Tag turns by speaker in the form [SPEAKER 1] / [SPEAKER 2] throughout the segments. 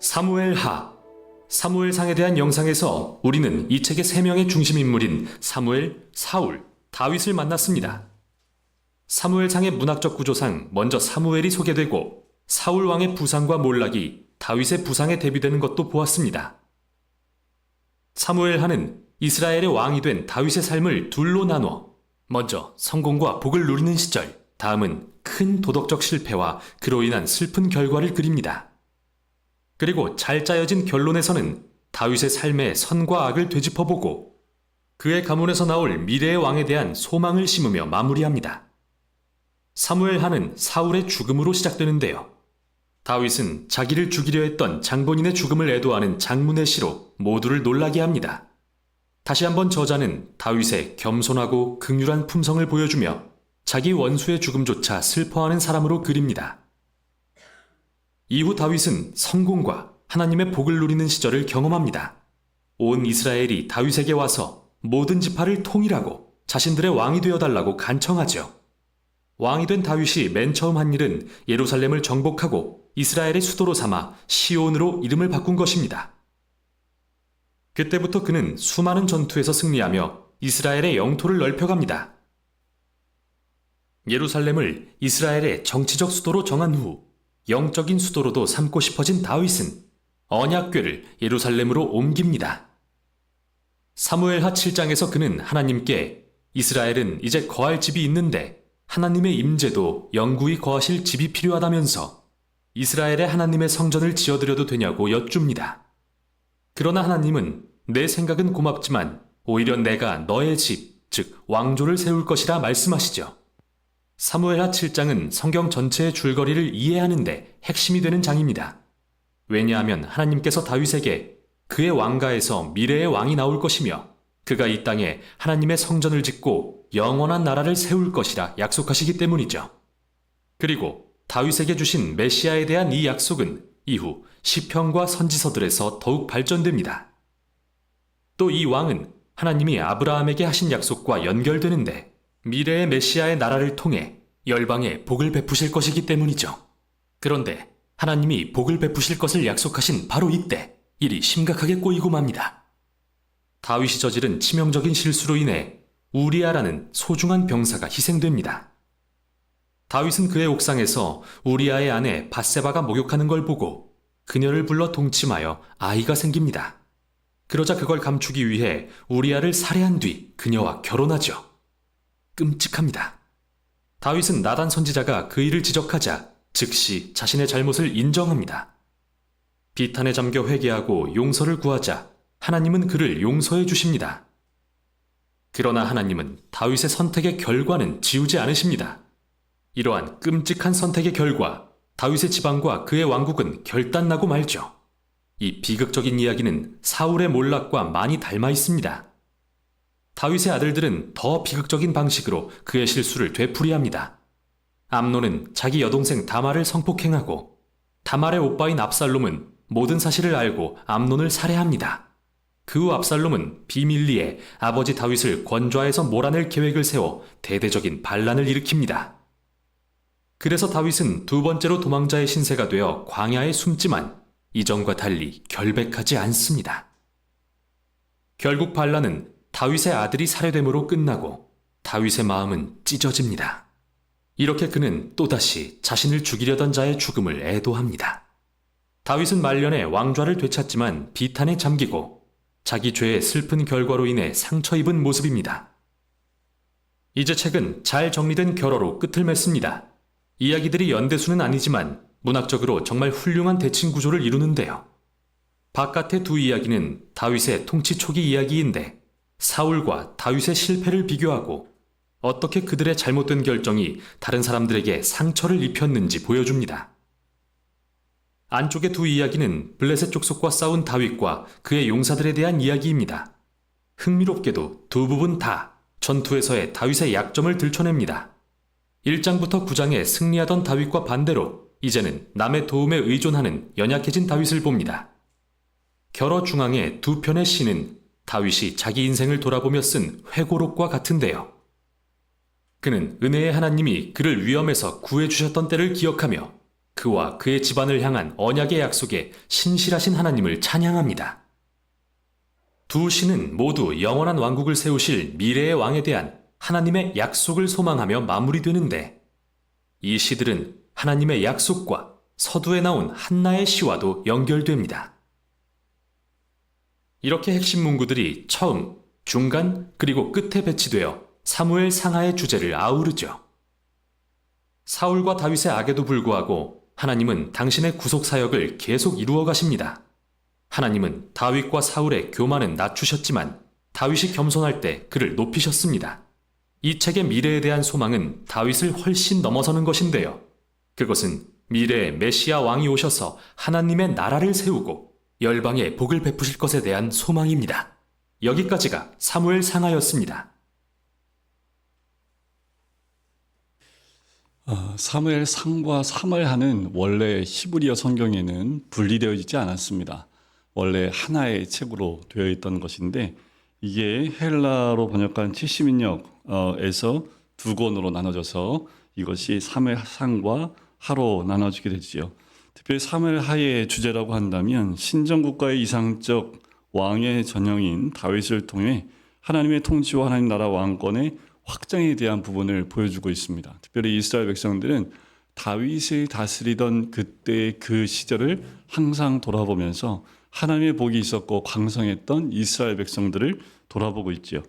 [SPEAKER 1] 사무엘하. 사무엘상에 대한 영상에서 우리는 이 책의 세 명의 중심 인물인 사무엘, 사울, 다윗을 만났습니다. 사무엘상의 문학적 구조상 먼저 사무엘이 소개되고 사울 왕의 부상과 몰락이 다윗의 부상에 대비되는 것도 보았습니다. 사무엘하는 이스라엘의 왕이 된 다윗의 삶을 둘로 나눠 먼저 성공과 복을 누리는 시절, 다음은 큰 도덕적 실패와 그로 인한 슬픈 결과를 그립니다. 그리고 잘 짜여진 결론에서는 다윗의 삶의 선과 악을 되짚어보고 그의 가문에서 나올 미래의 왕에 대한 소망을 심으며 마무리합니다. 사무엘하는 사울의 죽음으로 시작되는데요. 다윗은 자기를 죽이려 했던 장본인의 죽음을 애도하는 장문의 시로 모두를 놀라게 합니다. 다시 한번 저자는 다윗의 겸손하고 긍휼한 품성을 보여주며 자기 원수의 죽음조차 슬퍼하는 사람으로 그립니다. 이후 다윗은 성공과 하나님의 복을 누리는 시절을 경험합니다. 온 이스라엘이 다윗에게 와서 모든 지파를 통일하고 자신들의 왕이 되어달라고 간청하죠. 왕이 된 다윗이 맨 처음 한 일은 예루살렘을 정복하고 이스라엘의 수도로 삼아 시온으로 이름을 바꾼 것입니다. 그때부터 그는 수많은 전투에서 승리하며 이스라엘의 영토를 넓혀갑니다. 예루살렘을 이스라엘의 정치적 수도로 정한 후 영적인 수도로도 삼고 싶어진 다윗은 언약궤를 예루살렘으로 옮깁니다. 사무엘하 7장에서 그는 하나님께 이스라엘은 이제 거할 집이 있는데 하나님의 임재도 영구히 거하실 집이 필요하다면서 이스라엘의 하나님의 성전을 지어드려도 되냐고 여쭙니다. 그러나 하나님은 내 생각은 고맙지만 오히려 내가 너의 집, 즉 왕조를 세울 것이라 말씀하시죠. 사무엘하 7장은 성경 전체의 줄거리를 이해하는데 핵심이 되는 장입니다. 왜냐하면 하나님께서 다윗에게 그의 왕가에서 미래의 왕이 나올 것이며 그가 이 땅에 하나님의 성전을 짓고 영원한 나라를 세울 것이라 약속하시기 때문이죠. 그리고 다윗에게 주신 메시아에 대한 이 약속은 이후 시편과 선지서들에서 더욱 발전됩니다. 또 이 왕은 하나님이 아브라함에게 하신 약속과 연결되는데 미래의 메시아의 나라를 통해 열방에 복을 베푸실 것이기 때문이죠. 그런데 하나님이 복을 베푸실 것을 약속하신 바로 이때 일이 심각하게 꼬이고 맙니다. 다윗이 저지른 치명적인 실수로 인해 우리아라는 소중한 병사가 희생됩니다. 다윗은 그의 옥상에서 우리아의 아내 밧세바가 목욕하는 걸 보고 그녀를 불러 동침하여 아이가 생깁니다. 그러자 그걸 감추기 위해 우리아를 살해한 뒤 그녀와 결혼하죠. 끔찍합니다. 다윗은 나단 선지자가 그 일을 지적하자 즉시 자신의 잘못을 인정합니다. 비탄에 잠겨 회개하고 용서를 구하자 하나님은 그를 용서해 주십니다. 그러나 하나님은 다윗의 선택의 결과는 지우지 않으십니다. 이러한 끔찍한 선택의 결과 다윗의 지방과 그의 왕국은 결단나고 말죠. 이 비극적인 이야기는 사울의 몰락과 많이 닮아 있습니다. 다윗의 아들들은 더 비극적인 방식으로 그의 실수를 되풀이합니다. 암논은 자기 여동생 다말을 성폭행하고 다말의 오빠인 압살롬은 모든 사실을 알고 암논을 살해합니다. 그 후 압살롬은 비밀리에 아버지 다윗을 권좌에서 몰아낼 계획을 세워 대대적인 반란을 일으킵니다. 그래서 다윗은 두 번째로 도망자의 신세가 되어 광야에 숨지만 이전과 달리 결백하지 않습니다. 결국 반란은 다윗의 아들이 살해됨으로 끝나고 다윗의 마음은 찢어집니다. 이렇게 그는 또다시 자신을 죽이려던 자의 죽음을 애도합니다. 다윗은 말년에 왕좌를 되찾지만 비탄에 잠기고 자기 죄의 슬픈 결과로 인해 상처 입은 모습입니다. 이제 책은 잘 정리된 결어로 끝을 맺습니다. 이야기들이 연대수는 아니지만 문학적으로 정말 훌륭한 대칭 구조를 이루는데요. 바깥의 두 이야기는 다윗의 통치 초기 이야기인데 사울과 다윗의 실패를 비교하고 어떻게 그들의 잘못된 결정이 다른 사람들에게 상처를 입혔는지 보여줍니다. 안쪽의 두 이야기는 블레셋 족속과 싸운 다윗과 그의 용사들에 대한 이야기입니다. 흥미롭게도 두 부분 다 전투에서의 다윗의 약점을 들춰냅니다. 1장부터 9장에 승리하던 다윗과 반대로 이제는 남의 도움에 의존하는 연약해진 다윗을 봅니다. 결어 중앙의 두 편의 시는 다윗이 자기 인생을 돌아보며 쓴 회고록과 같은데요. 그는 은혜의 하나님이 그를 위험에서 구해주셨던 때를 기억하며 그와 그의 집안을 향한 언약의 약속에 신실하신 하나님을 찬양합니다. 두 시는 모두 영원한 왕국을 세우실 미래의 왕에 대한 하나님의 약속을 소망하며 마무리되는데, 이 시들은 하나님의 약속과 서두에 나온 한나의 시와도 연결됩니다. 이렇게 핵심 문구들이 처음, 중간, 그리고 끝에 배치되어 사무엘 상하의 주제를 아우르죠. 사울과 다윗의 악에도 불구하고 하나님은 당신의 구속 사역을 계속 이루어 가십니다. 하나님은 다윗과 사울의 교만은 낮추셨지만 다윗이 겸손할 때 그를 높이셨습니다. 이 책의 미래에 대한 소망은 다윗을 훨씬 넘어서는 것인데요. 그것은 미래의 메시아 왕이 오셔서 하나님의 나라를 세우고 열방에 복을 베푸실 것에 대한 소망입니다. 여기까지가 사무엘 상하였습니다.
[SPEAKER 2] 사무엘 상과 사무엘하는 원래 히브리어 성경에는 분리되어 있지 않았습니다. 원래 하나의 책으로 되어 있던 것인데, 이게 헬라로 번역한 70인역에서 두 권으로 나눠져서 이것이 사무엘 상과 하로 나눠지게 되지요. 특별히 사무엘 하의 주제라고 한다면 신정국가의 이상적 왕의 전형인 다윗을 통해 하나님의 통치와 하나님 나라 왕권의 확장에 대한 부분을 보여주고 있습니다. 특별히 이스라엘 백성들은 다윗을 다스리던 그때의 그 시절을 항상 돌아보면서 하나님의 복이 있었고 광성했던 이스라엘 백성들을 돌아보고 있죠.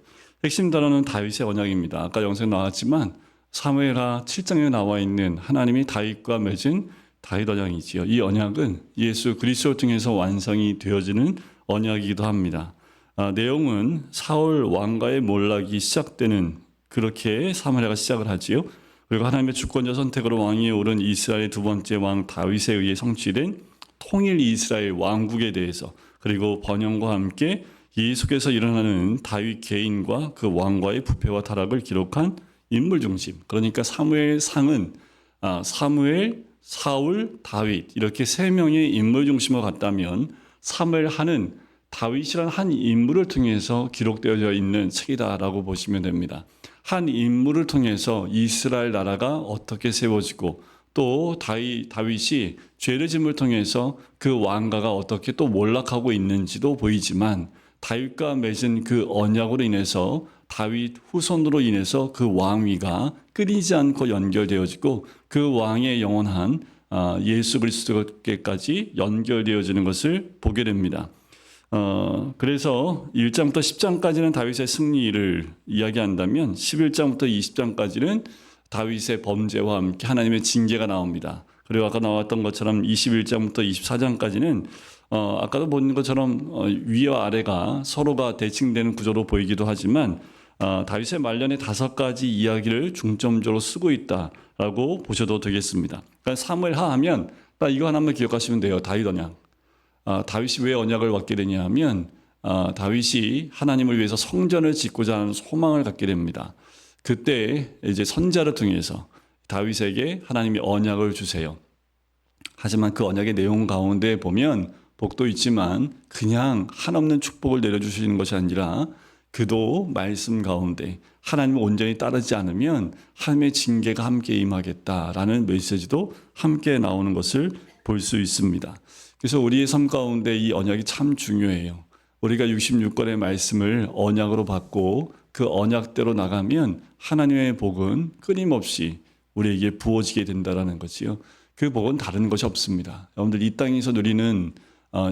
[SPEAKER 2] 핵심 단어는 다윗의 언약입니다. 아까 영상에 나왔지만 사무엘하 7장에 나와 있는 하나님이 다윗과 맺은 다윗 언약이지요. 이 언약은 예수 그리스도를 통해서 완성이 되어지는 언약이기도 합니다. 내용은 사울 왕가의 몰락이 시작되는, 그렇게 사무엘하가 시작을 하지요. 그리고 하나님의 주권자 선택으로 왕위에 오른 이스라엘의 두 번째 왕 다윗에 의해 성취된 통일 이스라엘 왕국에 대해서, 그리고 번영과 함께 예수께서 일어나는 다윗 개인과 그 왕과의 부패와 타락을 기록한 인물 중심. 그러니까 사무엘 상은 사무엘, 사울, 다윗 이렇게 세 명의 인물 중심으로 갔다면, 사무엘 하는 다윗이라는 한 인물을 통해서 기록되어져 있는 책이다라고 보시면 됩니다. 한 인물을 통해서 이스라엘 나라가 어떻게 세워지고, 또 다윗이 죄를 짐을 통해서 그 왕가가 어떻게 또 몰락하고 있는지도 보이지만, 다윗과 맺은 그 언약으로 인해서 다윗 후손으로 인해서 그 왕위가 끊이지 않고 연결되어지고 그 왕의 영원한 예수 그리스도께까지 연결되어지는 것을 보게 됩니다. 그래서 1장부터 10장까지는 다윗의 승리를 이야기한다면 11장부터 20장까지는 다윗의 범죄와 함께 하나님의 징계가 나옵니다. 그리고 아까 나왔던 것처럼 21장부터 24장까지는 아까도 본 것처럼 위와 아래가 서로가 대칭되는 구조로 보이기도 하지만 다윗의 말년에 5가지 이야기를 중점적으로 쓰고 있다라고 보셔도 되겠습니다. 그러니까 사무엘하 하면 딱 이거 하나만 기억하시면 돼요. 다윗 언약. 다윗이 왜 언약을 갖게 되냐 하면 다윗이 하나님을 위해서 성전을 짓고자 하는 소망을 갖게 됩니다. 그때 이제 선자를 통해서 다윗에게 하나님이 언약을 주세요. 하지만 그 언약의 내용 가운데 보면 복도 있지만 그냥 한없는 축복을 내려주시는 것이 아니라 그도 말씀 가운데 하나님을 온전히 따르지 않으면 하나님의 징계가 함께 임하겠다라는 메시지도 함께 나오는 것을 볼 수 있습니다. 그래서 우리의 삶 가운데 이 언약이 참 중요해요. 우리가 66권의 말씀을 언약으로 받고 그 언약대로 나가면 하나님의 복은 끊임없이 우리에게 부어지게 된다는 거지요. 그 복은 다른 것이 없습니다. 여러분들 이 땅에서 누리는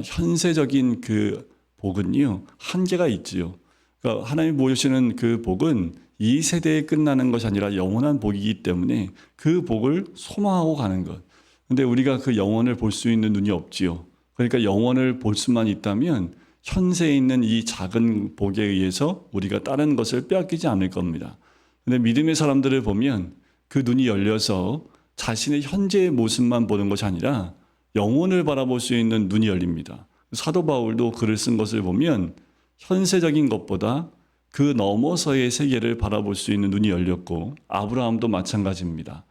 [SPEAKER 2] 현세적인 그 복은요 한계가 있지요. 그러니까 하나님이 보여주시는 그 복은 이 세대에 끝나는 것이 아니라 영원한 복이기 때문에 그 복을 소망하고 가는 것. 근데 우리가 그 영원을 볼 수 있는 눈이 없지요. 그러니까 영원을 볼 수만 있다면 현세에 있는 이 작은 복에 의해서 우리가 다른 것을 빼앗기지 않을 겁니다. 근데 믿음의 사람들을 보면 그 눈이 열려서 자신의 현재의 모습만 보는 것이 아니라 영혼을 바라볼 수 있는 눈이 열립니다. 사도 바울도 글을 쓴 것을 보면 현세적인 것보다 그 너머서의 세계를 바라볼 수 있는 눈이 열렸고, 아브라함도 마찬가지입니다.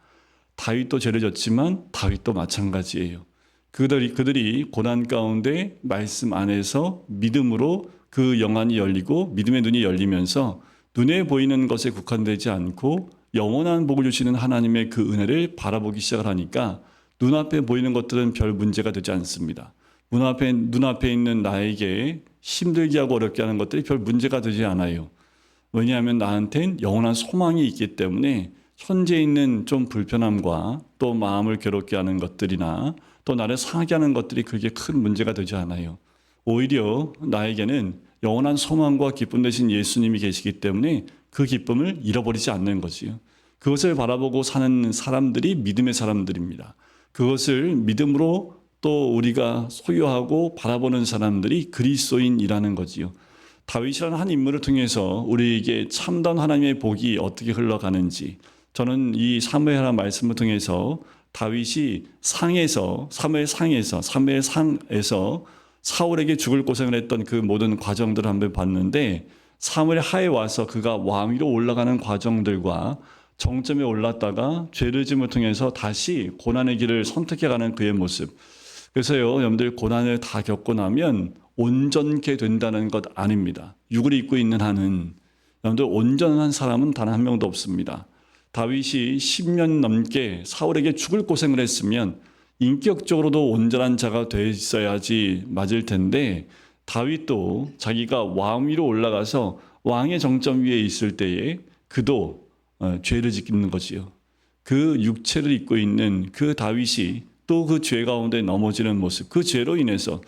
[SPEAKER 2] 다윗도 죄를 졌지만 다윗도 마찬가지예요. 그들이 고난 가운데 말씀 안에서 믿음으로 그 영안이 열리고 믿음의 눈이 열리면서 눈에 보이는 것에 국한되지 않고 영원한 복을 주시는 하나님의 그 은혜를 바라보기 시작을 하니까 눈앞에 보이는 것들은 별 문제가 되지 않습니다. 눈앞에 있는 나에게 힘들게 하고 어렵게 하는 것들이 별 문제가 되지 않아요. 왜냐하면 나한텐 영원한 소망이 있기 때문에 현재 있는 좀 불편함과 또 마음을 괴롭게 하는 것들이나 또 나를 상하게 하는 것들이 그렇게 큰 문제가 되지 않아요. 오히려 나에게는 영원한 소망과 기쁨 되신 예수님이 계시기 때문에 그 기쁨을 잃어버리지 않는 거지요. 그것을 바라보고 사는 사람들이 믿음의 사람들입니다. 그것을 믿음으로 또 우리가 소유하고 바라보는 사람들이 그리스도인이라는 거지요. 다윗이라는 한 인물을 통해서 우리에게 참다운 하나님의 복이 어떻게 흘러가는지, 저는 이 사무엘하 말씀을 통해서 다윗이 사무엘 상에서 사울에게 죽을 고생을 했던 그 모든 과정들을 한번 봤는데, 사무엘 하에 와서 그가 왕위로 올라가는 과정들과 정점에 올랐다가 죄를 짐을 통해서 다시 고난의 길을 선택해가는 그의 모습. 그래서요, 여러분들 고난을 다 겪고 나면 온전케 된다는 것 아닙니다. 육을 입고 있는 한은 여러분들 온전한 사람은 단 한 명도 없습니다. 다윗이 10년 넘게 사울에게 죽을 고생을 했으면 인격적으로도 온전한 자가 돼 있어야지 맞을 텐데, 다윗도 자기가 왕위로 올라가서 왕의 정점 위에 있을 때에 그도 죄를 짓는 것이요. 그 육체를 입고 있는 그 다윗이 또 그 죄 가운데 넘어지는 모습, 그 죄로 인해서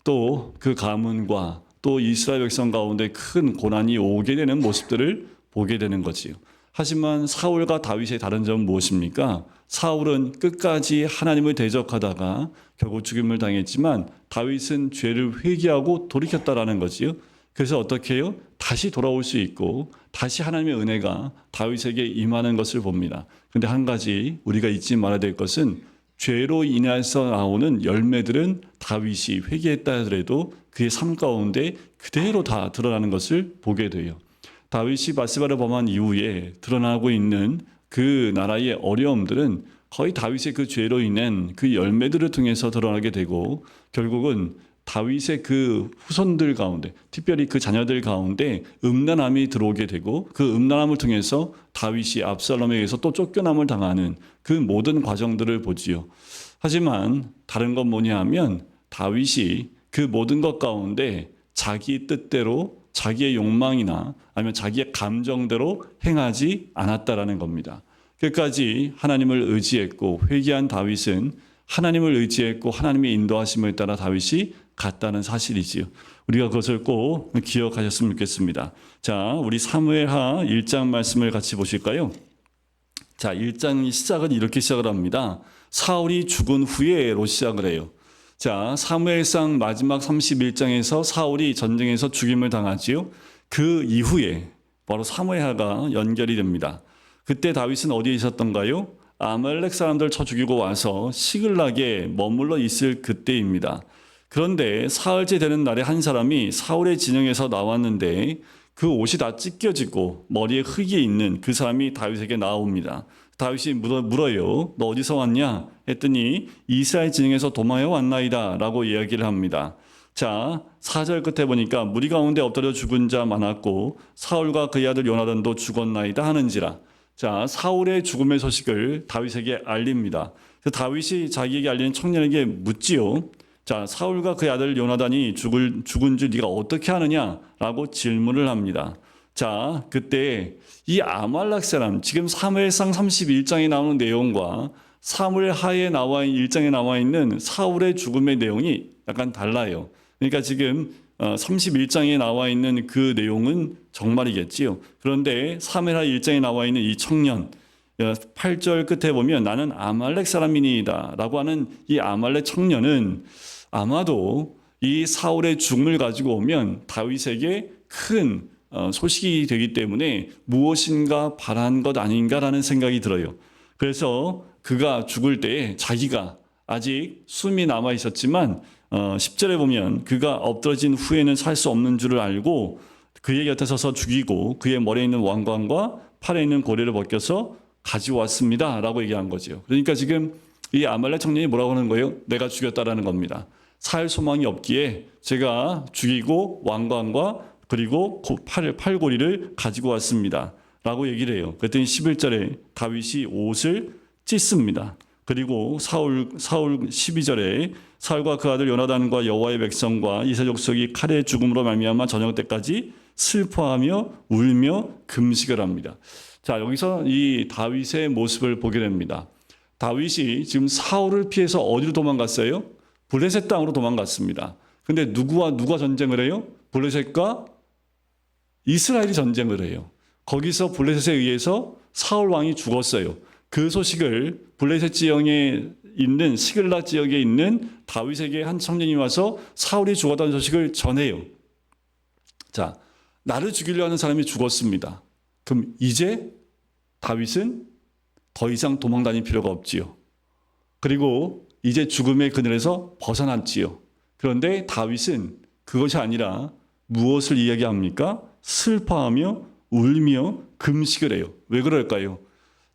[SPEAKER 2] 또 그 가문과 또 이스라엘 백성 가운데 큰 고난이 오게 되는 모습들을 보게 되는 거지요. 하지만 사울과 다윗의 다른 점은 무엇입니까? 사울은 끝까지 하나님을 대적하다가 결국 죽임을 당했지만 다윗은 죄를 회개하고 돌이켰다라는 거지요. 그래서 어떻게 해요? 다시 돌아올 수 있고 다시 하나님의 은혜가 다윗에게 임하는 것을 봅니다. 그런데 한 가지 우리가 잊지 말아야 될 것은, 죄로 인해서 나오는 열매들은 다윗이 회개했다 하더라도 그의 삶 가운데 그대로 다 드러나는 것을 보게 돼요. 다윗이 바세바를 범한 이후에 드러나고 있는 그 나라의 어려움들은 거의 다윗의 그 죄로 인한 그 열매들을 통해서 드러나게 되고, 결국은 다윗의 그 후손들 가운데, 특별히 그 자녀들 가운데 음란함이 들어오게 되고, 그 음란함을 통해서 다윗이 압살롬에 의해서 또 쫓겨남을 당하는 그 모든 과정들을 보지요. 하지만 다른 건 뭐냐 하면, 다윗이 그 모든 것 가운데 자기 뜻대로 자기의 욕망이나 아니면 자기의 감정대로 행하지 않았다라는 겁니다. 끝까지 하나님을 의지했고 회개한 다윗은 하나님을 의지했고 하나님의 인도하심을 따라 다윗이 갔다는 사실이지요. 우리가 그것을 꼭 기억하셨으면 좋겠습니다. 자, 우리 사무엘하 1장 말씀을 같이 보실까요? 자, 1장 시작은 이렇게 시작을 합니다. 사울이 죽은 후에로 시작을 해요. 자, 사무엘상 마지막 31장에서 사울이 전쟁에서 죽임을 당하지요. 그 이후에 바로 사무엘하가 연결이 됩니다. 그때 다윗은 어디에 있었던가요? 아말렉 사람들 쳐 죽이고 와서 시글락에 머물러 있을 그때입니다. 그런데 사흘째 되는 날에 한 사람이 사울의 진영에서 나왔는데 그 옷이 다 찢겨지고 머리에 흙이 있는 그 사람이 다윗에게 나옵니다. 다윗이 물어요. 너 어디서 왔냐? 했더니 이스라엘 진영에서 도망해 왔나이다 라고 이야기를 합니다. 자, 4절 끝에 보니까 무리 가운데 엎드려 죽은 자 많았고 사울과 그의 아들 요나단도 죽었나이다 하는지라. 자, 사울의 죽음의 소식을 다윗에게 알립니다. 다윗이 자기에게 알리는 청년에게 묻지요. 자, 사울과 그의 아들 요나단이 죽은 줄 네가 어떻게 아느냐라고 질문을 합니다. 자, 그때 이 아말렉 사람, 지금 사무엘상 31장에 나오는 내용과 사무엘하에 나와 1장에 나와 있는 사울의 죽음의 내용이 약간 달라요. 그러니까 지금 31장에 나와 있는 그 내용은 정말이겠지요. 그런데 사무엘하 1장에 나와 있는 이 청년, 8절 끝에 보면 나는 아말렉 사람이니이다 라고 하는 이 아말렉 청년은 아마도 이 사울의 죽음을 가지고 오면 다윗에게 큰 소식이 되기 때문에 무엇인가 바란 것 아닌가라는 생각이 들어요. 그래서 그가 죽을 때에 자기가 아직 숨이 남아 있었지만 10절에 보면 그가 엎드러진 후에는 살 수 없는 줄을 알고 그의 곁에 서서 죽이고 그의 머리에 있는 왕관과 팔에 있는 고리를 벗겨서 가져왔습니다 라고 얘기한 거죠. 그러니까 지금 이 아말렉 청년이 뭐라고 하는 거예요? 내가 죽였다라는 겁니다. 살 소망이 없기에 제가 죽이고 왕관과 그리고 팔고리를 가지고 왔습니다 라고 얘기를 해요. 그랬더니 11절에 다윗이 옷을 찢습니다. 그리고 사울 12절에 사울과 그 아들 요나단과 여호와의 백성과 이스라엘 족속이 칼의 죽음으로 말미암아 저녁 때까지 슬퍼하며 울며 금식을 합니다. 자, 여기서 이 다윗의 모습을 보게 됩니다. 다윗이 지금 사울을 피해서 어디로 도망갔어요? 블레셋 땅으로 도망갔습니다. 근데 누구와 누가 전쟁을 해요? 블레셋과 이스라엘이 전쟁을 해요. 거기서 블레셋에 의해서 사울 왕이 죽었어요. 그 소식을 블레셋 지역에 있는 시글락 지역에 있는 다윗에게 한 청년이 와서 사울이 죽었다는 소식을 전해요. 자, 나를 죽이려 하는 사람이 죽었습니다. 그럼 이제 다윗은 더 이상 도망 다닐 필요가 없지요. 그리고 이제 죽음의 그늘에서 벗어났지요. 그런데 다윗은 그것이 아니라 무엇을 이야기합니까? 슬퍼하며 울며 금식을 해요. 왜 그럴까요?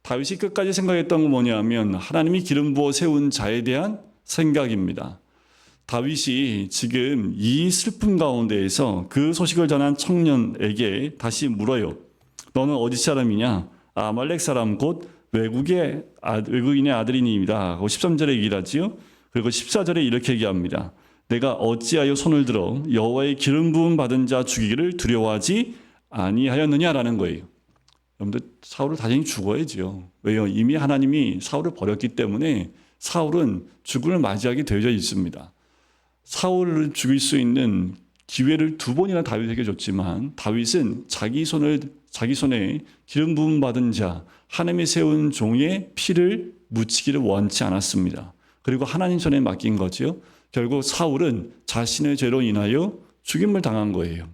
[SPEAKER 2] 다윗이 끝까지 생각했던 건 뭐냐면 하나님이 기름 부어 세운 자에 대한 생각입니다. 다윗이 지금 이 슬픔 가운데에서 그 소식을 전한 청년에게 다시 물어요. 너는 어디 사람이냐? 아말렉 사람 곧 외국인의 아들이니이다 하고 13절에 얘기를 하지요. 그리고 14절에 이렇게 얘기합니다. 내가 어찌하여 손을 들어 여호와의 기름 부음 받은 자 죽이기를 두려워하지 아니하였느냐라는 거예요. 여러분들 사울을 당연히 죽어야지요. 왜요? 이미 하나님이 사울을 버렸기 때문에 사울은 죽음을 맞이하게 되어져 있습니다. 사울을 죽일 수 있는 기회를 2번이나 다윗에게 줬지만 다윗은 자기 손에 기름 부음 받은 자 하나님이 세운 종의 피를 묻히기를 원치 않았습니다. 그리고 하나님 손에 맡긴 거죠. 결국 사울은 자신의 죄로 인하여 죽임을 당한 거예요.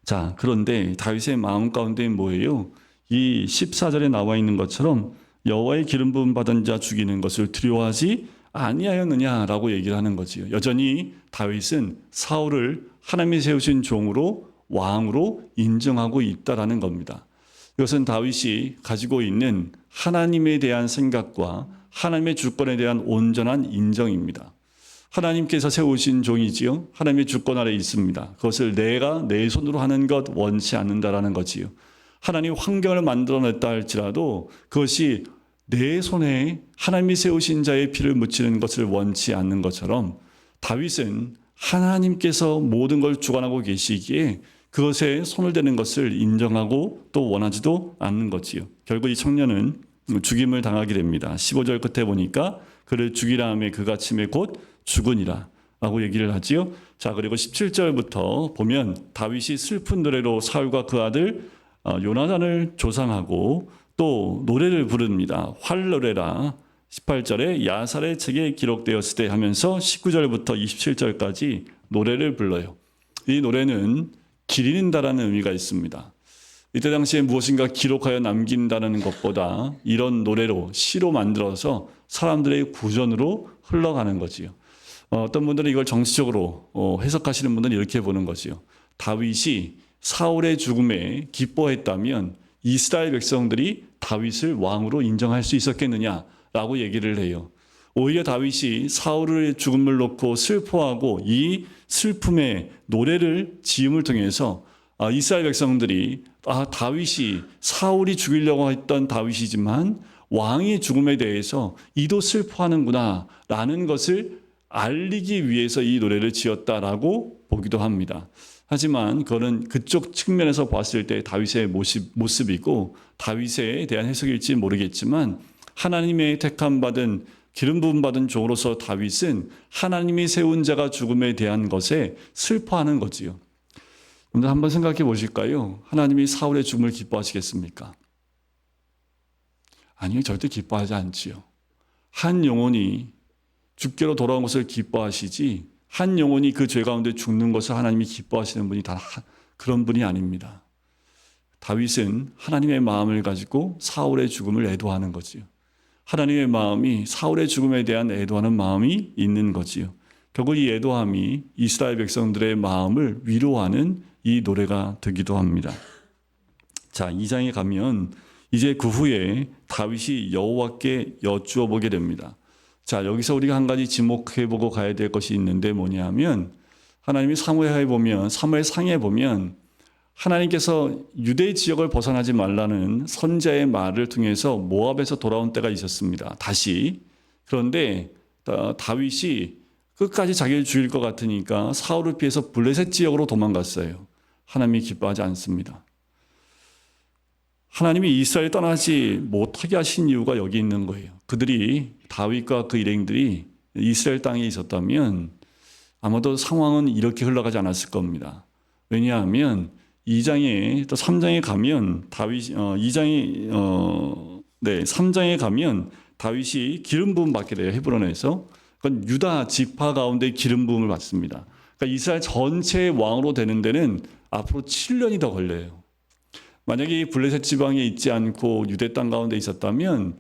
[SPEAKER 2] 자, 그런데 다윗의 마음 가운데 뭐예요? 이 14절에 나와 있는 것처럼 여호와의 기름 부음 받은 자 죽이는 것을 두려워하지 아니하였느냐라고 얘기를 하는 거지요. 여전히 다윗은 사울을 하나님이 세우신 종으로 왕으로 인정하고 있다라는 겁니다. 이것은 다윗이 가지고 있는 하나님에 대한 생각과 하나님의 주권에 대한 온전한 인정입니다. 하나님께서 세우신 종이지요. 하나님의 주권 아래 있습니다. 그것을 내가 내 손으로 하는 것 원치 않는다라는 거지요. 하나님 환경을 만들어냈다 할지라도 그것이 내 손에 하나님이 세우신 자의 피를 묻히는 것을 원치 않는 것처럼 다윗은 하나님께서 모든 걸 주관하고 계시기에 그것에 손을 대는 것을 인정하고 또 원하지도 않는 거지요. 결국 이 청년은 죽임을 당하게 됩니다. 15절 끝에 보니까 그를 죽이라 하매 그가 침에 곧 죽으니라 라고 얘기를 하지요. 자, 그리고 17절부터 보면 다윗이 슬픈 노래로 사울과 그 아들 요나단을 조상하고 또 노래를 부릅니다. 활노래라 18절에 야살의 책에 기록되었을 때 하면서 19절부터 27절까지 노래를 불러요. 이 노래는 기린다라는 의미가 있습니다. 이때 당시에 무엇인가 기록하여 남긴다는 것보다 이런 노래로 시로 만들어서 사람들의 구전으로 흘러가는 거지요. 어떤 분들은 이걸 정치적으로 해석하시는 분들은 이렇게 보는 거지요. 다윗이 사울의 죽음에 기뻐했다면 이스라엘 백성들이 다윗을 왕으로 인정할 수 있었겠느냐라고 얘기를 해요. 오히려 다윗이 사울의 죽음을 놓고 슬퍼하고 이 슬픔의 노래를 지음을 통해서 이스라엘 백성들이 다윗이 사울이 죽이려고 했던 다윗이지만 왕의 죽음에 대해서 이도 슬퍼하는구나 라는 것을 알리기 위해서 이 노래를 지었다라고 보기도 합니다. 하지만 그거는 그쪽 측면에서 봤을 때 다윗의 모습이고 다윗에 대한 해석일지 모르겠지만 하나님의 택함 받은 기름 부음 받은 종으로서 다윗은 하나님이 세운 자가 죽음에 대한 것에 슬퍼하는 거지요. 오늘 한번 생각해 보실까요? 하나님이 사울의 죽음을 기뻐하시겠습니까? 아니요, 절대 기뻐하지 않지요. 한 영혼이 죽게로 돌아온 것을 기뻐하시지 한 영혼이 그 죄 가운데 죽는 것을 하나님이 기뻐하시는 분이 다 그런 분이 아닙니다. 다윗은 하나님의 마음을 가지고 사울의 죽음을 애도하는 거지요. 하나님의 마음이 사울의 죽음에 대한 애도하는 마음이 있는 거지요. 결국 이 애도함이 이스라엘 백성들의 마음을 위로하는 이 노래가 되기도 합니다. 자, 2장에 가면 이제 그 후에 다윗이 여호와께 여쭈어 보게 됩니다. 자, 여기서 우리가 한 가지 지목해보고 가야 될 것이 있는데 뭐냐면 하나님이 사무엘상에 보면 하나님께서 유대 지역을 벗어나지 말라는 선지자의 말을 통해서 모압에서 돌아온 때가 있었습니다. 다시. 그런데 다윗이 끝까지 자기를 죽일 것 같으니까 사울을 피해서 블레셋 지역으로 도망갔어요. 하나님이 기뻐하지 않습니다. 하나님이 이스라엘 떠나지 못하게 하신 이유가 여기 있는 거예요. 그들이 다윗과 그 일행들이 이스라엘 땅에 있었다면 아마도 상황은 이렇게 흘러가지 않았을 겁니다. 왜냐하면 2장에 또 3장에 가면 3장에 가면 다윗이 기름 부음 받게 돼요. 헤브론에서. 그건 유다 지파 가운데 기름 부음을 받습니다. 그러니까 이스라엘 전체의 왕으로 되는 데는 앞으로 7년이 더 걸려요. 만약에 블레셋 지방에 있지 않고 유대 땅 가운데 있었다면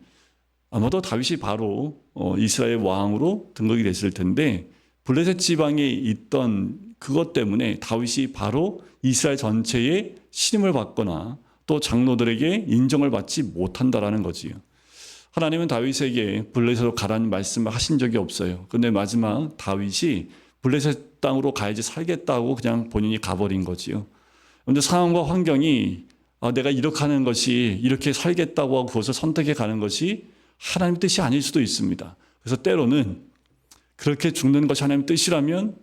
[SPEAKER 2] 아마도 다윗이 바로 이스라엘 왕으로 등극이 됐을 텐데 블레셋 지방에 있던 그것 때문에 다윗이 바로 이스라엘 전체에 신임을 받거나 또 장로들에게 인정을 받지 못한다라는 거지요. 하나님은 다윗에게 블레셋으로 가라는 말씀을 하신 적이 없어요. 그런데 마지막 다윗이 블레셋 땅으로 가야지 살겠다고 그냥 본인이 가버린 거지요. 그런데 상황과 환경이 내가 이렇게 하는 것이 이렇게 살겠다고 하고 그것을 선택해 가는 것이 하나님 뜻이 아닐 수도 있습니다. 그래서 때로는 그렇게 죽는 것이 하나님 뜻이라면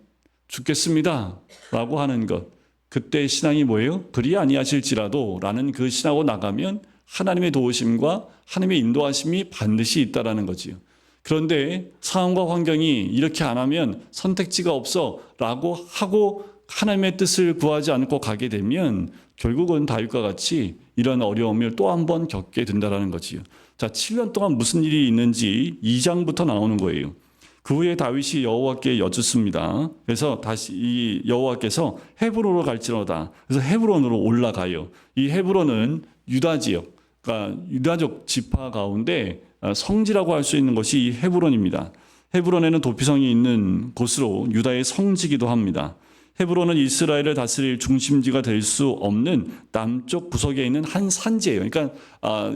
[SPEAKER 2] 죽겠습니다 라고 하는 것, 그때 신앙이 뭐예요? 그리 아니하실지라도 라는 그 신하고 나가면 하나님의 도우심과 하나님의 인도하심이 반드시 있다라는 거지요. 그런데 상황과 환경이 이렇게 안 하면 선택지가 없어 라고 하고 하나님의 뜻을 구하지 않고 가게 되면 결국은 다윗과 같이 이런 어려움을 또 한 번 겪게 된다라는 거지요. 자, 7년 동안 무슨 일이 있는지 2장부터 나오는 거예요. 그 후에 다윗이 여호와께 여쭙습니다. 그래서 다시 이 여호와께서 헤브론으로 갈지로다. 그래서 헤브론으로 올라가요. 이 헤브론은 유다 지역, 그러니까 유다족 지파 가운데 성지라고 할 수 있는 것이 이 헤브론입니다. 헤브론에는 도피성이 있는 곳으로 유다의 성지기도 합니다. 헤브론은 이스라엘을 다스릴 중심지가 될 수 없는 남쪽 구석에 있는 한 산지예요. 그러니까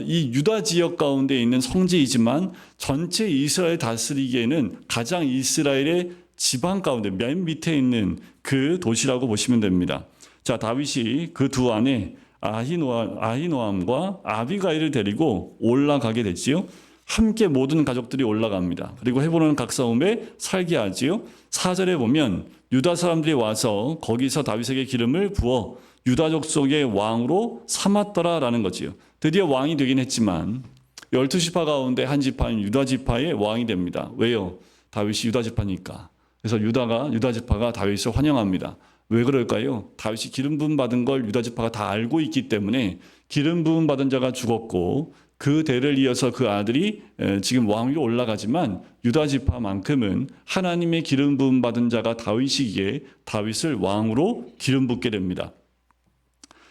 [SPEAKER 2] 이 유다 지역 가운데 있는 성지이지만 전체 이스라엘 다스리기에는 가장 이스라엘의 지방 가운데 맨 밑에 있는 그 도시라고 보시면 됩니다. 자, 다윗이 그 두 아내 아히노암과 아비가일을 데리고 올라가게 됐지요. 함께 모든 가족들이 올라갑니다. 그리고 헤브론 각성읍에 살게 하지요. 4절에 보면 유다 사람들이 와서 거기서 다윗에게 기름을 부어 유다족 속의 왕으로 삼았더라라는 거지요. 드디어 왕이 되긴 했지만 12지파 가운데 한 지파인 유다 지파의 왕이 됩니다. 왜요? 다윗이 유다 지파니까. 그래서 유다 지파가 다윗을 환영합니다. 왜 그럴까요? 다윗이 기름 부음 받은 걸 유다 지파가 다 알고 있기 때문에 기름 부음 받은 자가 죽었고 그 대를 이어서 그 아들이 지금 왕 위로 올라가지만 유다 지파만큼은 하나님의 기름 부음 받은 자가 다윗이기에 다윗을 왕으로 기름 붓게 됩니다.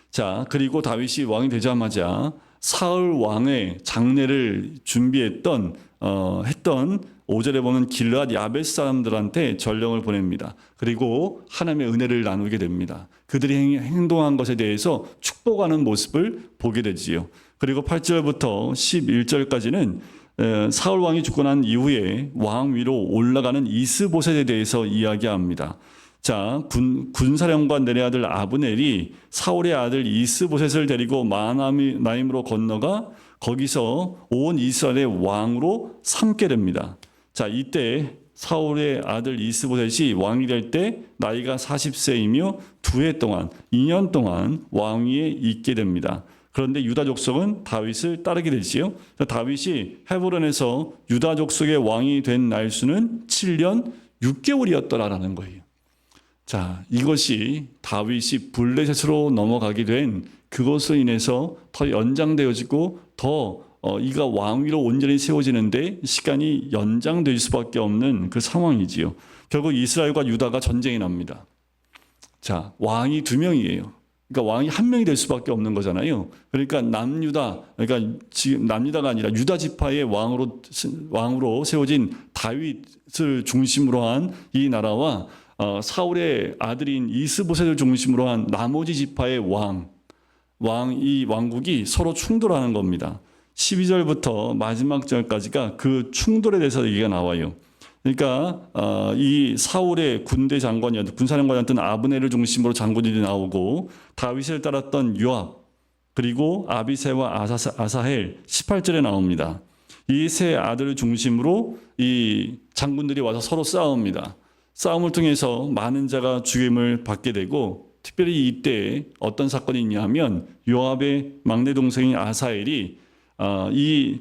[SPEAKER 2] 자, 그리고 다윗이 왕이 되자마자 사울 왕의 장례를 준비했던 5절에 보면 길르앗 야베스 사람들한테 전령을 보냅니다. 그리고 하나님의 은혜를 나누게 됩니다. 그들이 행동한 것에 대해서 축복하는 모습을 보게 되지요. 그리고 8절부터 11절까지는 사울 왕이 죽고 난 이후에 왕 위로 올라가는 이스보셋에 대해서 이야기합니다. 자, 군사령관 넬의 아들 아브넬이 사울의 아들 이스보셋을 데리고 마하나임으로 건너가 거기서 온 이스라엘의 왕으로 삼게 됩니다. 자, 이때 사울의 아들 이스보셋이 왕이 될 때 나이가 40세이며 2년 동안 왕위에 있게 됩니다. 그런데 유다 족속은 다윗을 따르게 되지요. 다윗이 헤브론에서 유다 족속의 왕이 된 날수는 7년 6개월이었더라라는 거예요. 자, 이것이 다윗이 블레셋으로 넘어가게 된 그것으로 인해서 더 연장되어지고 더 이가 왕위로 온전히 세워지는데 시간이 연장될 수밖에 없는 그 상황이지요. 결국 이스라엘과 유다가 전쟁이 납니다. 자, 왕이 2명이에요. 그러니까 왕이 1명이 될 수밖에 없는 거잖아요. 그러니까 그러니까 지금 남유다가 아니라 유다 지파의 왕으로 세워진 다윗을 중심으로 한 이 나라와 사울의 아들인 이스보셋을 중심으로 한 나머지 지파의 이 왕국이 서로 충돌하는 겁니다. 12절부터 마지막 절까지가 그 충돌에 대해서 얘기가 나와요. 그러니까 이 사울의 군대 장관이었던 군사령관이었던 아브넬을 중심으로 장군들이 나오고 다윗을 따랐던 요압 그리고 아비새와 아사헬 18절에 나옵니다. 이 세 아들을 중심으로 이 장군들이 와서 서로 싸웁니다. 싸움을 통해서 많은 자가 죽임을 받게 되고 특별히 이때 어떤 사건이 있냐면 요압의 막내 동생인 아사헬이 이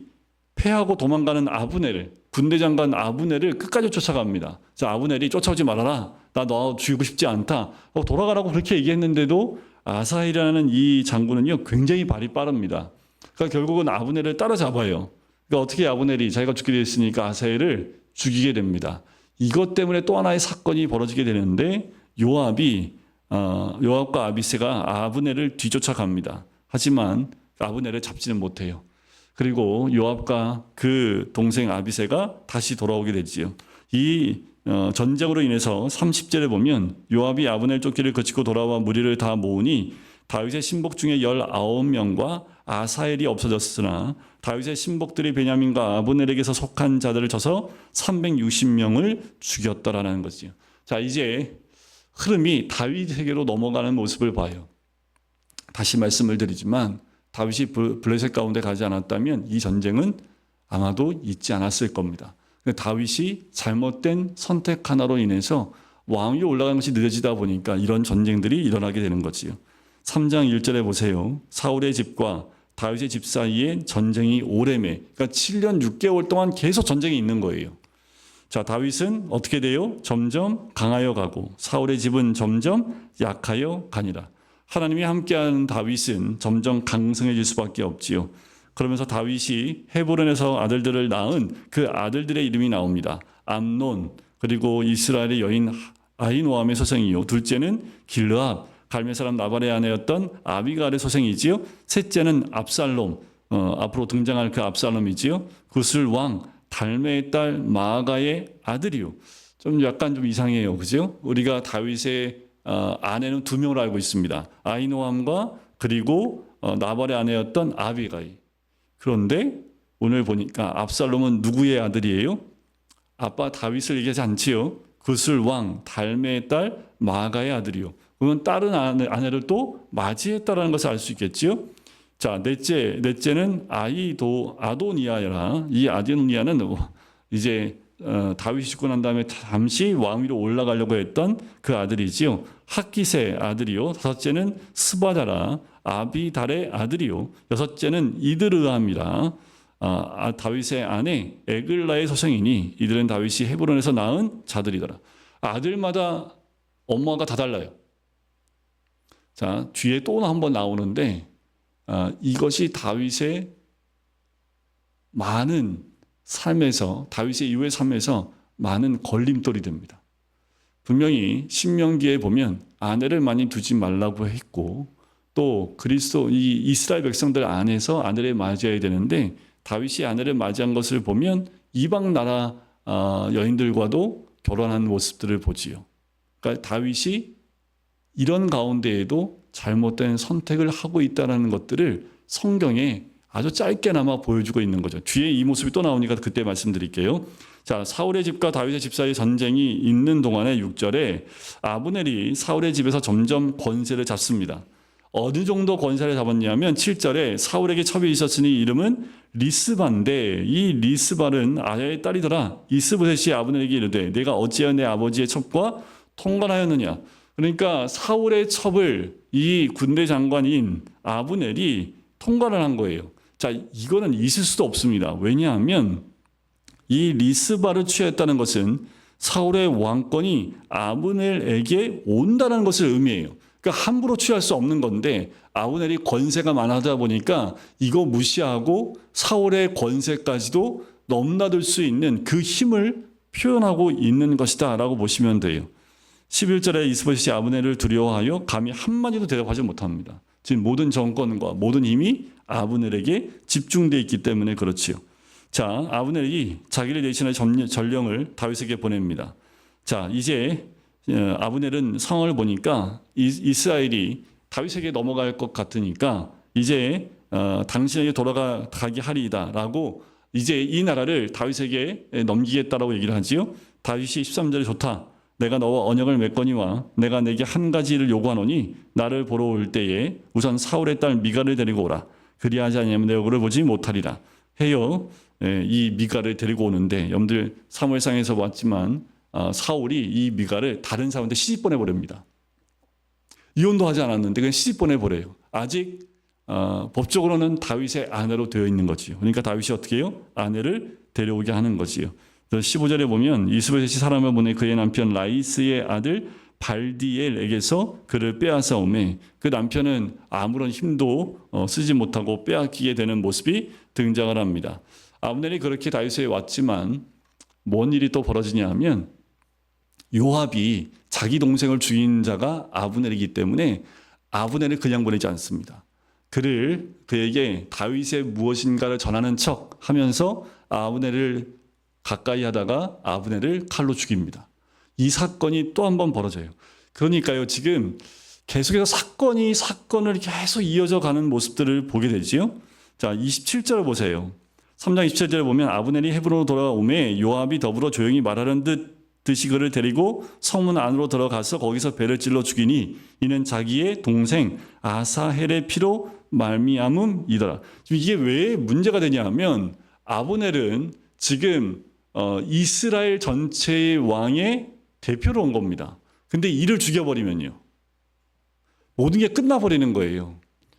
[SPEAKER 2] 패하고 도망가는 아브넬을 군대 장관 아브넬을 끝까지 쫓아갑니다. 그래서 아브넬이 쫓아오지 말아라. 나 너 죽이고 싶지 않다. 돌아가라고 그렇게 얘기했는데도 아사헬이라는 이 장군은요 굉장히 발이 빠릅니다. 그러니까 결국은 아브넬을 따라잡아요. 그러니까 어떻게 아브넬이 자기가 죽게 됐으니까 아사헬을 죽이게 됩니다. 이것 때문에 또 하나의 사건이 벌어지게 되는데 요압과 아비새가 아브넬을 뒤쫓아갑니다. 하지만 아브넬을 잡지는 못해요. 그리고 요압과 그 동생 아비새가 다시 돌아오게 되지요. 이 전쟁으로 인해서 30절에 보면 요압이 아브넬 쫓기를 거치고 돌아와 무리를 다 모으니 다윗의 신복 중에 19명과 아사헬이 없어졌으나 다윗의 신복들이 베냐민과 아브넬에게서 속한 자들을 쳐서 360명을 죽였더라는 거지요. 자, 이제 흐름이 다윗에게로 넘어가는 모습을 봐요. 다시 말씀을 드리지만 다윗이 블레셋 가운데 가지 않았다면 이 전쟁은 아마도 있지 않았을 겁니다. 다윗이 잘못된 선택 하나로 인해서 왕 위에 올라가는 것이 늦어지다 보니까 이런 전쟁들이 일어나게 되는 거지요. 3장 1절에 보세요. 사울의 집과 다윗의 집 사이에 전쟁이 오래매, 그러니까 7년 6개월 동안 계속 전쟁이 있는 거예요. 자, 다윗은 어떻게 돼요? 점점 강하여 가고 사울의 집은 점점 약하여 가니라. 하나님이 함께하는 다윗은 점점 강성해질 수밖에 없지요. 그러면서 다윗이 헤브론에서 아들들을 낳은 그 아들들의 이름이 나옵니다. 암논, 그리고 이스라엘의 여인 아히노암의 소생이요. 둘째는 길르압, 갈멜 사람 나발의 아내였던 아비갈의 소생이지요. 셋째는 압살롬, 앞으로 등장할 그 압살롬이지요. 구슬 왕 달메의 딸 마아가의 아들이요. 좀 약간 좀 이상해요, 그죠? 우리가 다윗의 아내는 두 명으로 알고 있습니다. 아히노암과 그리고 나발의 아내였던 아비가일. 그런데 오늘 보니까 압살롬은 누구의 아들이에요? 아빠 다윗을 얘기하지 않지요. 구슬 왕 달메의 딸 마아가의 아들이요. 그러면 다른 아내를 또 맞이했다라는 것을 알 수 있겠지요. 자, 넷째는 아도니아라. 이 아도니아는 이제 다윗이 죽고 난 다음에 잠시 왕위로 올라가려고 했던 그 아들이지요. 학기세 아들이요. 다섯째는 스바다라. 아비달의 아들이요. 여섯째는 이드르함이라. 다윗의 아내 에글라의 소생이니 이들은 다윗이 헤브론에서 낳은 자들이더라. 아들마다 엄마가 다 달라요. 자, 뒤에 또 한 번 나오는데 이것이 다윗의 많은 삶에서 다윗의 이후의 삶에서 많은 걸림돌이 됩니다. 분명히 신명기에 보면 아내를 많이 두지 말라고 했고 또 그리스도 이 이스라엘 백성들 안에서 아내를 맞이해야 되는데 다윗이 아내를 맞이한 것을 보면 이방 나라 여인들과도 결혼한 모습들을 보지요. 그러니까 다윗이 이런 가운데에도 잘못된 선택을 하고 있다는 것들을 성경에 아주 짧게나마 보여주고 있는 거죠. 뒤에 이 모습이 또 나오니까 그때 말씀드릴게요. 자, 사울의 집과 다윗의 집 사이 전쟁이 있는 동안에 6절에 아브넬이 사울의 집에서 점점 권세를 잡습니다. 어느 정도 권세를 잡았냐면 7절에 사울에게 첩이 있었으니 이름은 리스바인데 이 리스바는 아야의 딸이더라. 이스보셋이 아브넬에게 이르되 내가 어찌하여 내 아버지의 첩과 통관하였느냐. 그러니까 사울의 첩을 이 군대 장관인 아브넬이 통과를 한 거예요. 자, 이거는 있을 수도 없습니다. 왜냐하면 이 리스바를 취했다는 것은 사울의 왕권이 아브넬에게 온다는 것을 의미해요. 그러니까 함부로 취할 수 없는 건데 아브넬이 권세가 많아다 보니까 이거 무시하고 사울의 권세까지도 넘나들 수 있는 그 힘을 표현하고 있는 것이다 라고 보시면 돼요. 11절에 이스보셋이 아브넬을 두려워하여 감히 한마디도 대답하지 못합니다. 지금 모든 정권과 모든 힘이 아브넬에게 집중되어 있기 때문에 그렇지요. 자, 아브넬이 자기를 대신할 전령을 다윗에게 보냅니다. 자, 이제 아브넬은 상황을 보니까 이스라엘이 다윗에게 넘어갈 것 같으니까 이제 당신에게 돌아가게 하리이다 라고 이제 이 나라를 다윗에게 넘기겠다라고 얘기를 하지요. 다윗이 13절에 좋다. 내가 너와 언약을 맺거니와 내가 내게 한 가지를 요구하노니 나를 보러 올 때에 우선 사울의 딸 미갈을 데리고 오라. 그리하지 아니하면 내 얼굴을 보지 못하리라. 해요. 이 미갈을 데리고 오는데 여러분들 사무엘상에서 봤지만 사울이 이 미갈을 다른 사람한테 시집 보내버립니다. 이혼도 하지 않았는데 그냥 시집 보내버려요. 아직 법적으로는 다윗의 아내로 되어 있는 거지요. 그러니까 다윗이 어떻게 해요? 아내를 데려오게 하는 거지요. 15절에 보면 이스보셋이 사람을 보내 그의 남편 라이스의 아들 발디엘에게서 그를 빼앗아 오매 그 남편은 아무런 힘도 쓰지 못하고 빼앗기게 되는 모습이 등장을 합니다. 아브넬이 그렇게 다윗에 왔지만 뭔 일이 또 벌어지냐 하면 요압이 자기 동생을 죽인 자가 아브넬이기 때문에 아브넬을 그냥 보내지 않습니다. 그에게 다윗의 무엇인가를 전하는 척 하면서 아브넬을 가까이 하다가 아브넬을 칼로 죽입니다. 이 사건이 또 한 번 벌어져요. 그러니까요, 지금 계속해서 사건을 계속 이어져 가는 모습들을 보게 되지요. 자, 27절을 보세요. 3장 27절에 보면 아브넬이 헤브론으로 돌아오매 요압이 더불어 조용히 말하는 듯이 그를 데리고 성문 안으로 들어가서 거기서 배를 찔러 죽이니 이는 자기의 동생 아사헬의 피로 말미암음이더라. 이게 왜 문제가 되냐 하면 아브넬은 지금 이스라엘 전체의 왕의 대표로 온 겁니다. 근데 이를 죽여버리면요, 모든 게 끝나버리는 거예요.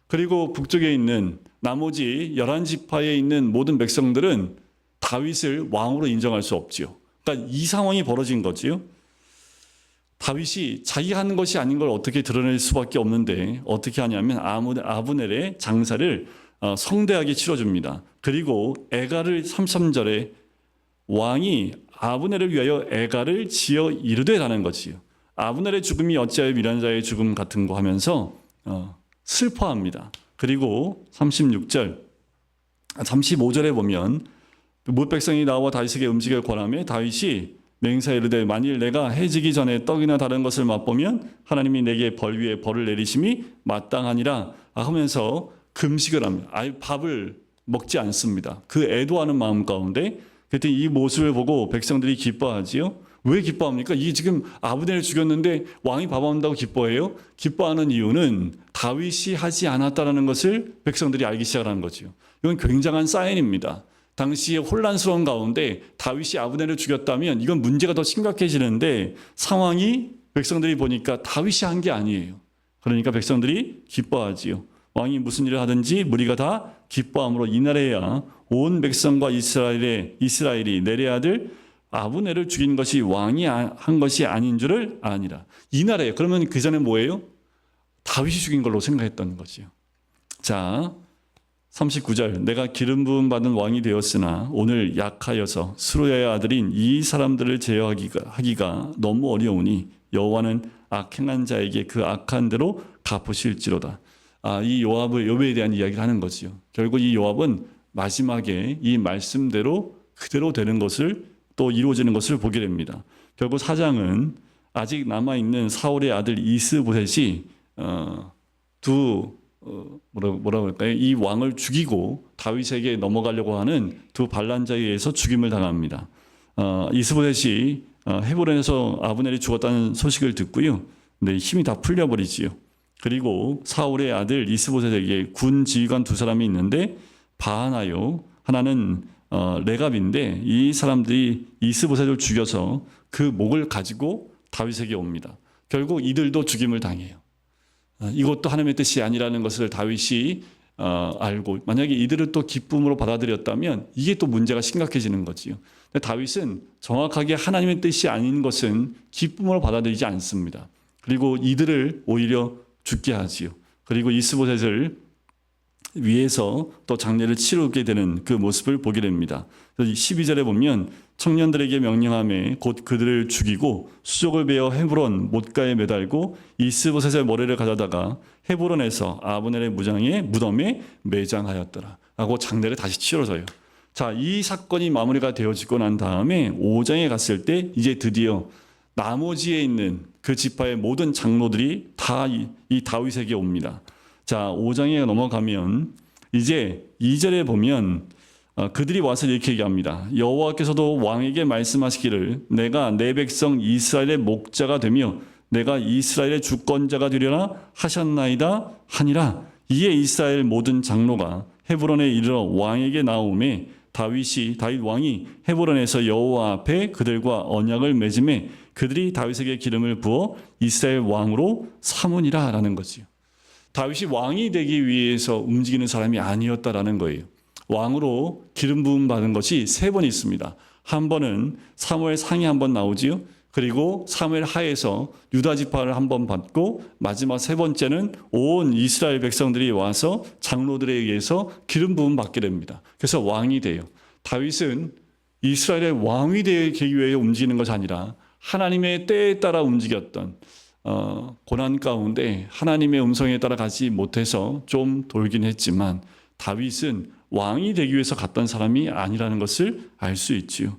[SPEAKER 2] 그리고 북쪽에 있는 나머지 11지파에 있는 모든 백성들은 다윗을 왕으로 인정할 수 없지요. 그러니까 이 상황이 벌어진 거지요. 다윗이 자기가 하는 것이 아닌 걸 어떻게 드러낼 수밖에 없는데 어떻게 하냐면 아브넬의 장사를 성대하게 치러줍니다. 그리고 애가를 33절에 왕이 아브넬을 위하여 애가를 지어 이르되 라는 것이요. 아브넬의 죽음이 어찌하여 미련한 자의 죽음 같은 거 하면서 슬퍼합니다. 그리고 35절에 보면 뭇 백성이 나와 다윗에게 음식을 권하며 다윗이 맹세하여 이르되 만일 내가 해지기 전에 떡이나 다른 것을 맛보면 하나님이 내게 벌 위에 벌을 내리심이 마땅하니라 하면서 금식을 합니다. 아예 밥을 먹지 않습니다. 그 애도하는 마음 가운데 그때 이 모습을 보고 백성들이 기뻐하지요. 왜 기뻐합니까? 이게 지금 아브넬을 죽였는데 왕이 밥 먹는다고 기뻐해요? 기뻐하는 이유는 다윗이 하지 않았다는 것을 백성들이 알기 시작하는 거죠. 이건 굉장한 사인입니다. 당시의 혼란스러운 가운데 다윗이 아브넬을 죽였다면 이건 문제가 더 심각해지는데 상황이 백성들이 보니까 다윗이 한 게 아니에요. 그러니까 백성들이 기뻐하지요. 왕이 무슨 일을 하든지 무리가 다 기뻐함으로 이날에야 온 백성과 이스라엘이 내레 아들 아브넬을 죽인 것이 왕이 한 것이 아닌 줄을 아니라. 이날에 그러면 그 전에 뭐예요? 다윗이 죽인 걸로 생각했던 거지요. 자, 39절 내가 기름 부음 받은 왕이 되었으나 오늘 약하여서 스루야의 아들인 이 사람들을 제어하기가 너무 어려우니 여호와는 악행한 자에게 그 악한 대로 갚으실지로다. 이 요압에 대한 이야기를 하는 거지요. 결국 이 요압은 마지막에 이 말씀대로 그대로 되는 것을 또 이루어지는 것을 보게 됩니다. 결국 사장은 아직 남아있는 사울의 아들 이스보셋이 뭐라고 할까요? 이 왕을 죽이고 다윗에게 넘어가려고 하는 두 반란자에 의해서 죽임을 당합니다. 이스보셋이 헤브론에서 아브넬이 죽었다는 소식을 듣고요. 네, 힘이 다 풀려버리지요. 그리고 사울의 아들 이스보셋에게 군 지휘관 두 사람이 있는데 바하나요, 하나는 레갑인데 이 사람들이 이스보셋을 죽여서 그 목을 가지고 다윗에게 옵니다. 결국 이들도 죽임을 당해요. 이것도 하나님의 뜻이 아니라는 것을 다윗이 알고 만약에 이들을 또 기쁨으로 받아들였다면 이게 또 문제가 심각해지는 거지요. 근데 다윗은 정확하게 하나님의 뜻이 아닌 것은 기쁨으로 받아들이지 않습니다. 그리고 이들을 오히려 죽게 하지요. 그리고 이스보셋을 위해서 또 장례를 치르게 되는 그 모습을 보게 됩니다. 12절에 보면 청년들에게 명령하며 곧 그들을 죽이고 수족을 베어 헤브론 못가에 매달고 이스보셋의 머리를 가져다가 헤브론에서 아브넬의 무덤에 매장하였더라 라고 장례를 다시 치러져요. 자, 이 사건이 마무리가 되어지고 난 다음에 5장에 갔을 때 이제 드디어 나머지에 있는 그 지파의 모든 장로들이 다 이 다윗에게 옵니다. 자, 5장에 넘어가면 이제 2절에 보면 그들이 와서 이렇게 얘기합니다. 여호와께서도 왕에게 말씀하시기를 내가 내 백성 이스라엘의 목자가 되며 내가 이스라엘의 주권자가 되려나 하셨나이다 하니라. 이에 이스라엘 모든 장로가 헤브론에 이르러 왕에게 나오매 다윗 왕이 헤브론에서 여호와 앞에 그들과 언약을 맺음에 그들이 다윗에게 기름을 부어 이스라엘 왕으로 삼으니라라는 거지요. 다윗이 왕이 되기 위해서 움직이는 사람이 아니었다라는 거예요. 왕으로 기름 부음 받은 것이 3번 있습니다. 한 번은 사무엘 상에 한 번 나오지요. 그리고 사무엘 하에서 유다 지파를 한 번 받고 마지막 3번째는 온 이스라엘 백성들이 와서 장로들에 의해서 기름 부음 받게 됩니다. 그래서 왕이 돼요. 다윗은 이스라엘의 왕이 되기 위해 움직이는 것이 아니라 하나님의 때에 따라 움직였던 고난 가운데 하나님의 음성에 따라 가지 못해서 좀 돌긴 했지만 다윗은 왕이 되기 위해서 갔던 사람이 아니라는 것을 알 수 있지요.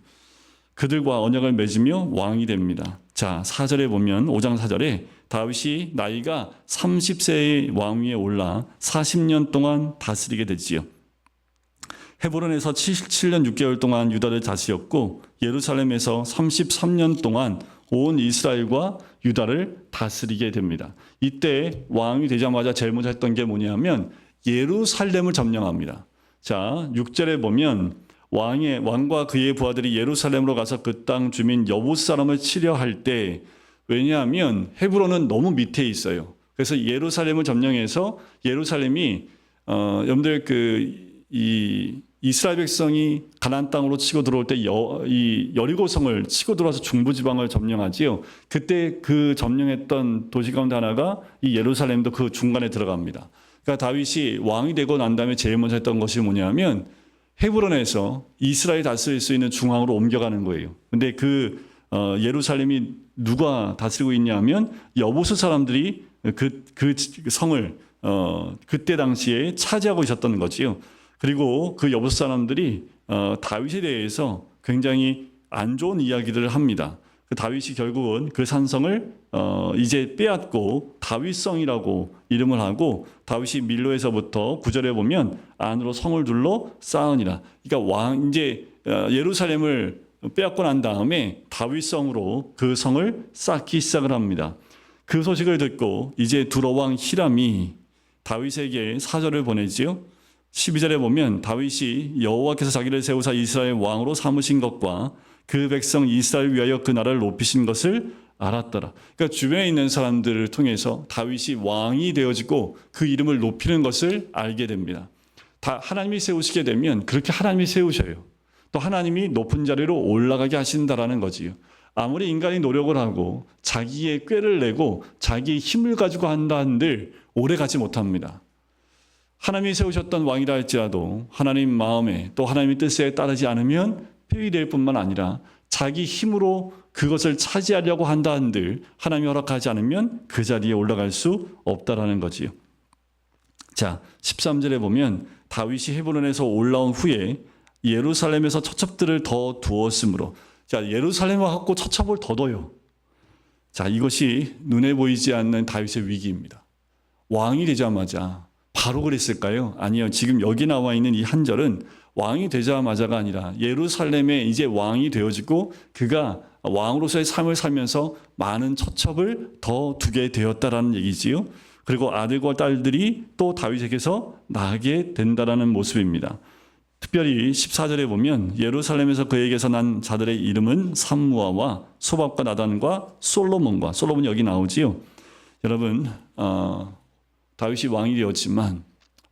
[SPEAKER 2] 그들과 언약을 맺으며 왕이 됩니다. 자, 4절에 보면 5장 4절에 다윗이 나이가 30세의 왕위에 올라 40년 동안 다스리게 되지요. 헤브론에서 77년 6개월 동안 유다를 다스렸고 예루살렘에서 33년 동안 온 이스라엘과 유다를 다스리게 됩니다. 이때 왕이 되자마자 제일 먼저 했던 게 뭐냐면 예루살렘을 점령합니다. 자, 6절에 보면 왕과 그의 부하들이 예루살렘으로 가서 그 땅 주민 여부스 사람을 치려 할 때, 왜냐하면 헤브론은 너무 밑에 있어요. 그래서 예루살렘을 점령해서 예루살렘이 여러분들 이 이스라엘 백성이 가나안 땅으로 치고 들어올 때 이 여리고성을 치고 들어와서 중부 지방을 점령하지요. 그때 그 점령했던 도시 가운데 하나가 이 예루살렘도 그 중간에 들어갑니다. 그러니까 다윗이 왕이 되고 난 다음에 제일 먼저 했던 것이 뭐냐면 헤브론에서 이스라엘 다스릴 수 있는 중앙으로 옮겨가는 거예요. 근데 예루살렘이 누가 다스리고 있냐면 여부스 사람들이 그 성을 그때 당시에 차지하고 있었던 거지요. 그리고 그 여부스 사람들이 다윗에 대해서 굉장히 안 좋은 이야기를 합니다. 그 다윗이 결국은 그 산성을 이제 빼앗고 다윗성이라고 이름을 하고 다윗이 밀로에서부터 9절에 보면 안으로 성을 둘러 쌓으니라. 그러니까 이제 예루살렘을 빼앗고 난 다음에 다윗성으로 그 성을 쌓기 시작을 합니다. 그 소식을 듣고 이제 두로왕 히람이 다윗에게 사절을 보내지요. 12절에 보면 다윗이 여호와께서 자기를 세우사 이스라엘 왕으로 삼으신 것과 그 백성 이스라엘 위하여 그 나라를 높이신 것을 알았더라. 그러니까 주변에 있는 사람들을 통해서 다윗이 왕이 되어지고 그 이름을 높이는 것을 알게 됩니다. 다 하나님이 세우시게 되면 그렇게 하나님이 세우셔요. 또 하나님이 높은 자리로 올라가게 하신다라는 거지요. 아무리 인간이 노력을 하고 자기의 꾀를 내고 자기의 힘을 가지고 한다 한들 오래 가지 못합니다. 하나님이 세우셨던 왕이라 할지라도 하나님 마음에 또 하나님의 뜻에 따르지 않으면 폐위될 뿐만 아니라 자기 힘으로 그것을 차지하려고 한다 한들 하나님이 허락하지 않으면 그 자리에 올라갈 수 없다라는 거지요. 자, 13절에 보면 다윗이 헤브론에서 올라온 후에 예루살렘에서 처첩들을 더 두었으므로, 자, 예루살렘을 갖고 처첩을 더 둬요. 자, 이것이 눈에 보이지 않는 다윗의 위기입니다. 왕이 되자마자 바로 그랬을까요? 아니요. 지금 여기 나와 있는 이 한 절은 왕이 되자마자가 아니라 예루살렘에 이제 왕이 되어지고 그가 왕으로서의 삶을 살면서 많은 처첩을 더 두게 되었다라는 얘기지요. 그리고 아들과 딸들이 또 다윗에게서 나게 된다라는 모습입니다. 특별히 14절에 보면 예루살렘에서 그에게서 난 자들의 이름은 삼무아와 소밥과 나단과 솔로몬이 여기 나오지요. 여러분, 다윗이 왕이 되었지만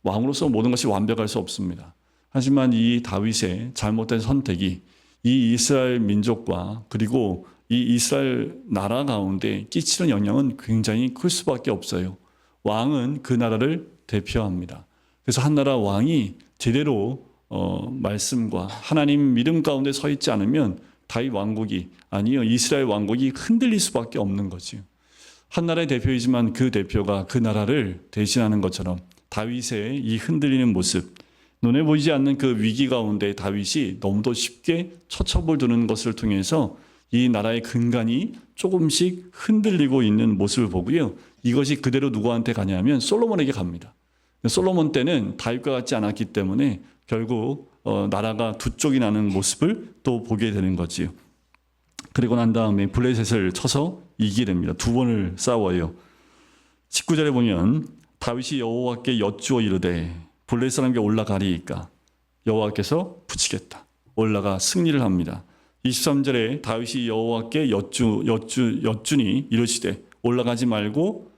[SPEAKER 2] 왕으로서 모든 것이 완벽할 수 없습니다. 하지만 이 다윗의 잘못된 선택이 이 이스라엘 민족과 그리고 이 이스라엘 나라 가운데 끼치는 영향은 굉장히 클 수밖에 없어요. 왕은 그 나라를 대표합니다. 그래서 한 나라 왕이 제대로 말씀과 하나님 믿음 가운데 서 있지 않으면 다윗 왕국이 아니요 이스라엘 왕국이 흔들릴 수밖에 없는 거지요. 한 나라의 대표이지만 그 대표가 그 나라를 대신하는 것처럼 다윗의 이 흔들리는 모습, 눈에 보이지 않는 그 위기 가운데 다윗이 너무도 쉽게 처첩을 두는 것을 통해서 이 나라의 근간이 조금씩 흔들리고 있는 모습을 보고요. 이것이 그대로 누구한테 가냐면 솔로몬에게 갑니다. 솔로몬 때는 다윗과 같지 않았기 때문에 결국 나라가 두 쪽이 나는 모습을 또 보게 되는 거지요. 그리고 난 다음에 블레셋을 쳐서 이기게 됩니다. 두 번을 싸워요. 19절에 보면 다윗이 여호와께 여쭈어 이르되 블레셋 사람에게 올라가리이까 여호와께서 붙이겠다. 올라가 승리를 합니다. 23절에 다윗이 여호와께 여쭈니 이르시되 올라가지 말고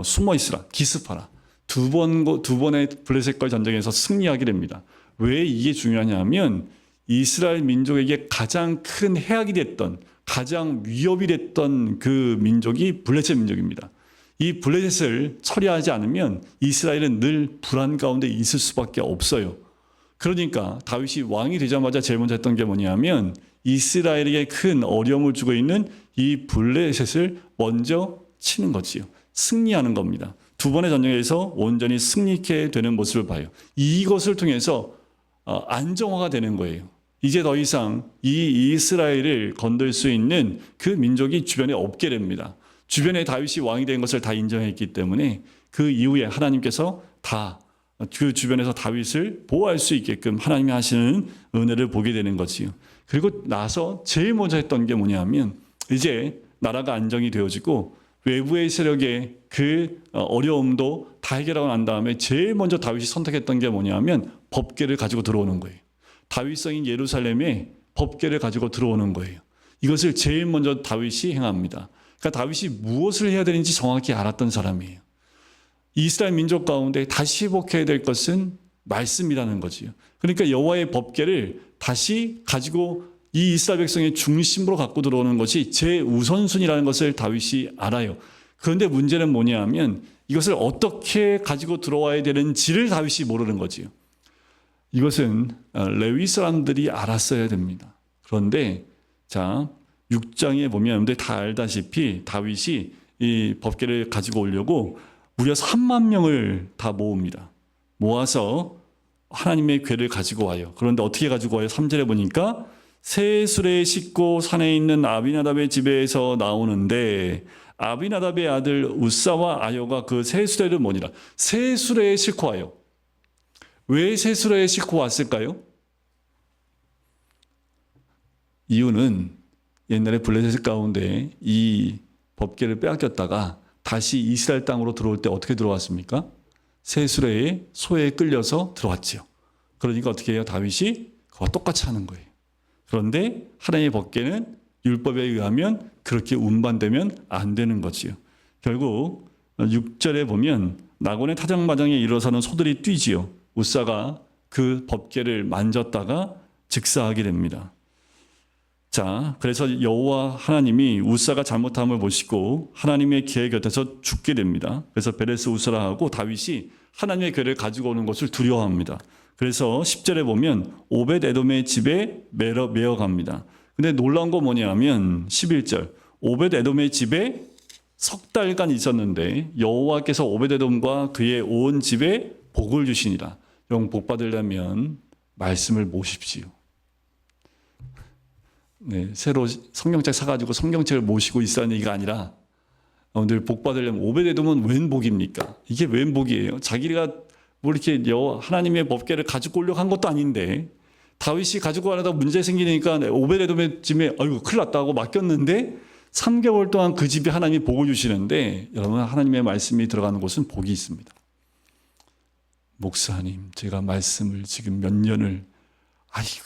[SPEAKER 2] 숨어 있으라 기습하라. 두 번의 블레셋과의 전쟁에서 승리하게 됩니다. 왜 이게 중요하냐면 이스라엘 민족에게 가장 큰 해악이 됐던 가장 위협이 됐던 그 민족이 블레셋 민족입니다. 이 블레셋을 처리하지 않으면 이스라엘은 늘 불안 가운데 있을 수밖에 없어요. 그러니까 다윗이 왕이 되자마자 제일 먼저 했던 게 뭐냐면 이스라엘에게 큰 어려움을 주고 있는 이 블레셋을 먼저 치는 거지요. 승리하는 겁니다. 두 번의 전쟁에서 온전히 승리케 되는 모습을 봐요. 이것을 통해서 안정화가 되는 거예요. 이제 더 이상 이 이스라엘을 건들 수 있는 그 민족이 주변에 없게 됩니다. 주변에 다윗이 왕이 된 것을 다 인정했기 때문에 그 이후에 하나님께서 다 그 주변에서 다윗을 보호할 수 있게끔 하나님이 하시는 은혜를 보게 되는 거지요. 그리고 나서 제일 먼저 했던 게 뭐냐면 이제 나라가 안정이 되어지고 외부의 세력의 그 어려움도 다 해결하고 난 다음에 제일 먼저 다윗이 선택했던 게 뭐냐면 법궤를 가지고 들어오는 거예요. 다윗성인 예루살렘에 법궤를 가지고 들어오는 거예요. 이것을 제일 먼저 다윗이 행합니다. 그러니까 다윗이 무엇을 해야 되는지 정확히 알았던 사람이에요. 이스라엘 민족 가운데 다시 회복해야 될 것은 말씀이라는 거지요. 그러니까 여호와의 법궤를 다시 가지고 이 이스라엘 백성의 중심으로 갖고 들어오는 것이 제 우선순위라는 것을 다윗이 알아요. 그런데 문제는 뭐냐 하면 이것을 어떻게 가지고 들어와야 되는지를 다윗이 모르는 거지요. 이것은 레위 사람들이 알았어야 됩니다. 그런데 자 6장에 보면 여러분들 다 알다시피 다윗이 이 법궤를 가지고 오려고 무려 3만 명을 다 모읍니다. 모아서 하나님의 궤를 가지고 와요. 그런데 어떻게 가지고 와요? 3절에 보니까 새 수레에 싣고 산에 있는 아비나답의 집에서 나오는데 아비나답의 아들 우사와 아요가 그 새 수레를 모니라. 새 수레에 싣고 와요. 왜 새 수레에 싣고 왔을까요? 이유는 옛날에 블레셋 가운데 이 법궤를 빼앗겼다가 다시 이스라엘 땅으로 들어올 때 어떻게 들어왔습니까? 새 수레에 소에 끌려서 들어왔지요. 그러니까 어떻게 해요? 다윗이 그와 똑같이 하는 거예요. 그런데 하나님의 법궤는 율법에 의하면 그렇게 운반되면 안 되는 거지요. 결국 6절에 보면 나곤의 타작마당에 일어서는 소들이 뛰지요. 우사가 그 법궤를 만졌다가 즉사하게 됩니다. 자, 그래서 여호와 하나님이 우사가 잘못함을 보시고 하나님의 궤 곁에서 죽게 됩니다. 그래서 베레스 우사라 하고 다윗이 하나님의 궤를 가지고 오는 것을 두려워합니다. 그래서 10절에 보면 오벳 에돔의 집에 메어 갑니다. 근데 놀라운 거 뭐냐면 11절 오벳 에돔의 집에 석 달간 있었는데 여호와께서 오벳 에돔과 그의 온 집에 복을 주시니라. 영 복 받으려면 말씀을 모십시오. 네, 새로 성경책 사가지고 성경책을 모시고 있다는 얘기가 아니라 늘 복 받으려면 오벳 에돔은 웬 복입니까? 이게 웬 복이에요? 자기가 뭐 이렇게 하나님의 법궤를 가지고 오려고 한 것도 아닌데 다윗이 가지고 가려다 문제 생기니까 오벳 에돔의 집에 아이고 큰일 났다고 맡겼는데 3개월 동안 그 집에 하나님이 복을 주시는데 여러분 하나님의 말씀이 들어가는 곳은 복이 있습니다. 목사님, 제가 말씀을 지금 몇 년을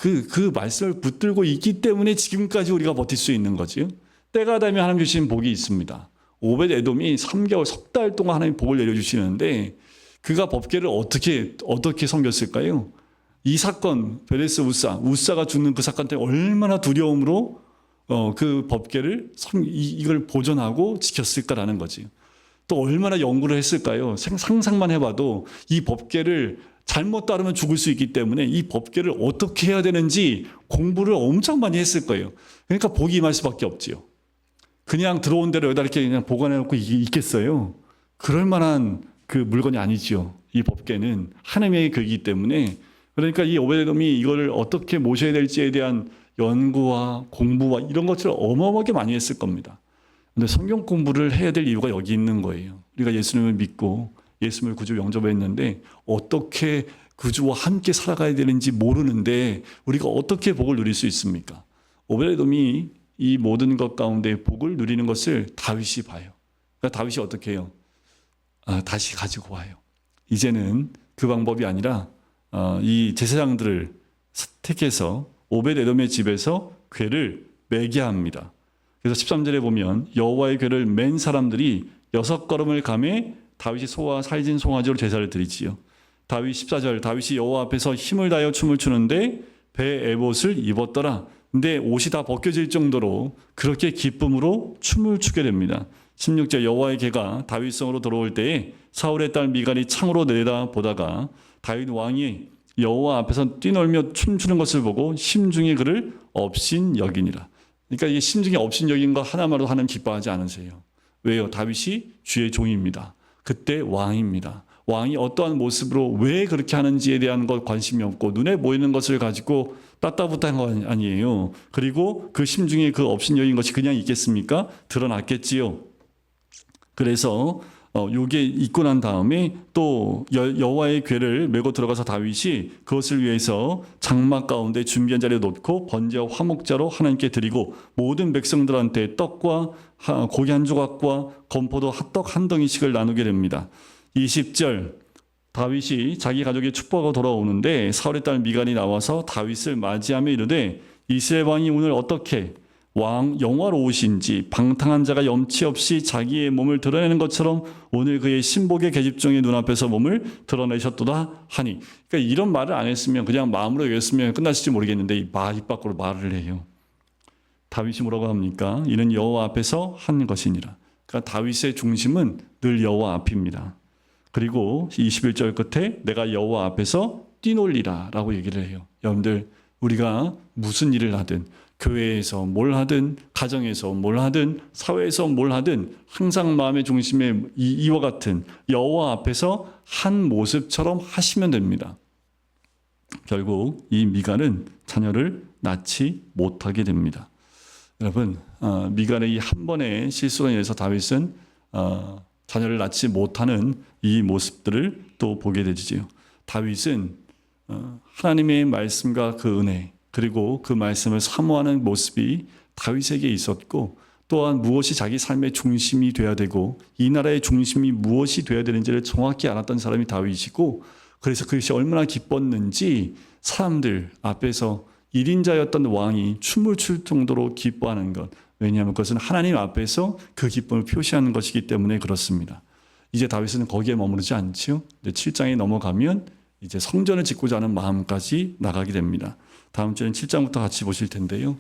[SPEAKER 2] 그 말씀을 붙들고 있기 때문에 지금까지 우리가 버틸 수 있는 거지요. 때가 되면 하나님 주신 복이 있습니다. 오벳 에돔이 3개월, 석 달 동안 하나님 복을 내려주시는데 그가 법궤를 어떻게 섬겼을까요? 이 사건, 베레스 우사가 죽는 그 사건 때문에 얼마나 두려움으로 그 법궤를 이걸 보존하고 지켰을까라는 거지. 또 얼마나 연구를 했을까요? 상상만 해봐도 이 법궤를 잘못 따르면 죽을 수 있기 때문에 이 법궤를 어떻게 해야 되는지 공부를 엄청 많이 했을 거예요. 그러니까 복이 임할 수밖에 없지요. 그냥 들어온 대로 여기다 이렇게 그냥 보관해 놓고 있겠어요? 그럴 만한 그 물건이 아니지요. 이 법궤는 하나님의 궤이기 때문에 그러니까 이 오벳 에돔이 이거를 어떻게 모셔야 될지에 대한 연구와 공부와 이런 것들을 어마어마하게 많이 했을 겁니다. 근데 성경 공부를 해야 될 이유가 여기 있는 거예요. 우리가 예수님을 믿고 예수님을 구주 영접했는데 어떻게 구주와 함께 살아가야 되는지 모르는데 우리가 어떻게 복을 누릴 수 있습니까? 오베데돔이 이 모든 것 가운데 복을 누리는 것을 다윗이 봐요. 그러니까 다윗이 어떻게 해요? 다시 가지고 와요. 이제는 그 방법이 아니라 이 제사장들을 택해서 오벳에돔의 집에서 궤를 매게 합니다. 그래서 13절에 보면 여호와의 궤를 맨 사람들이 6걸음을 가매 다윗이 소와 살진 송아지로 제사를 드리지요. 다윗 14절 다윗이 여호와 앞에서 힘을 다하여 춤을 추는데 배 에봇을 입었더라. 근데 옷이 다 벗겨질 정도로 그렇게 기쁨으로 춤을 추게 됩니다. 16절 여호와의 궤가 다윗성으로 들어올 때에 사울의 딸 미갈이 창으로 내다 보다가 다윗 왕이 여호와 앞에서 뛰놀며 춤추는 것을 보고 심중에 그를 업신 여기니라. 그러니까 이게 심중에 업신 여긴 거 하나만으로 하나님 기뻐하지 않으세요. 왜요? 다윗이 주의 종입니다. 그때 왕입니다. 왕이 어떠한 모습으로 왜 그렇게 하는지에 대한 것 관심이 없고 눈에 보이는 것을 가지고 따따붙한 거 아니에요. 그리고 그 심중에 그 업신 여긴 것이 그냥 있겠습니까? 드러났겠지요. 그래서 요게 있고 난 다음에 또 여호와의 궤를 메고 들어가서 다윗이 그것을 위해서 장막 가운데 준비한 자리에 놓고 번제와 화목자로 하나님께 드리고 모든 백성들한테 떡과 고기 한 조각과 건포도 떡 한 덩이씩을 나누게 됩니다. 20절 다윗이 자기 가족의 축복하고 돌아오는데 사울의 딸 미갈이 나와서 다윗을 맞이하며 이르되 이스라엘 왕이 오늘 어떻게 왕 영화로우신지 방탕한 자가 염치 없이 자기의 몸을 드러내는 것처럼 오늘 그의 신복의 계집종의 눈앞에서 몸을 드러내셨도다 하니. 그러니까 이런 말을 안 했으면 그냥 마음으로 얘기했으면 끝났을지 모르겠는데 입 밖으로 말을 해요. 다윗이 뭐라고 합니까? 이는 여호와 앞에서 한 것이니라. 그러니까 다윗의 중심은 늘 여호와 앞입니다. 그리고 21절 끝에 내가 여호와 앞에서 뛰놀리라 라고 얘기를 해요. 여러분들 우리가 무슨 일을 하든 교회에서 뭘 하든 가정에서 뭘 하든 사회에서 뭘 하든 항상 마음의 중심에 이와 같은 여호와 앞에서 한 모습처럼 하시면 됩니다. 결국 이 미갈은 자녀를 낳지 못하게 됩니다. 여러분 미갈의 이 한 번의 실수로 인해서 다윗은 자녀를 낳지 못하는 이 모습들을 또 보게 되지요. 다윗은 하나님의 말씀과 그 은혜 그리고 그 말씀을 사모하는 모습이 다윗에게 있었고 또한 무엇이 자기 삶의 중심이 돼야 되고 이 나라의 중심이 무엇이 돼야 되는지를 정확히 알았던 사람이 다윗이고 그래서 그것이 얼마나 기뻤는지 사람들 앞에서 1인자였던 왕이 춤을 출 정도로 기뻐하는 것. 왜냐하면 그것은 하나님 앞에서 그 기쁨을 표시하는 것이기 때문에 그렇습니다. 이제 다윗은 거기에 머무르지 않지요. 7장에 넘어가면 이제 성전을 짓고자 하는 마음까지 나가게 됩니다. 다음 주에는 7장부터 같이 보실 텐데요.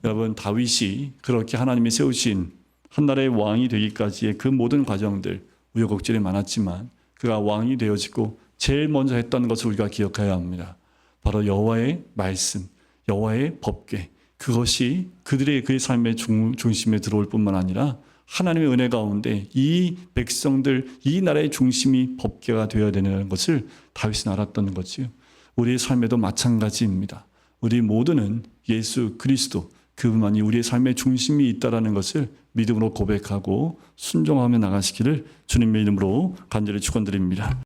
[SPEAKER 2] 여러분 다윗이 그렇게 하나님이 세우신 한 나라의 왕이 되기까지의 그 모든 과정들 우여곡절이 많았지만 그가 왕이 되어지고 제일 먼저 했던 것을 우리가 기억해야 합니다. 바로 여호와의 말씀, 여호와의 법궤 그것이 그의 삶의 중심에 들어올 뿐만 아니라 하나님의 은혜 가운데 이 백성들, 이 나라의 중심이 법궤가 되어야 되는 것을 다윗은 알았던 거지요. 우리의 삶에도 마찬가지입니다. 우리 모두는 예수 그리스도 그분만이 우리의 삶의 중심이 있다라는 것을 믿음으로 고백하고 순종하며 나가시기를 주님의 이름으로 간절히 축원드립니다.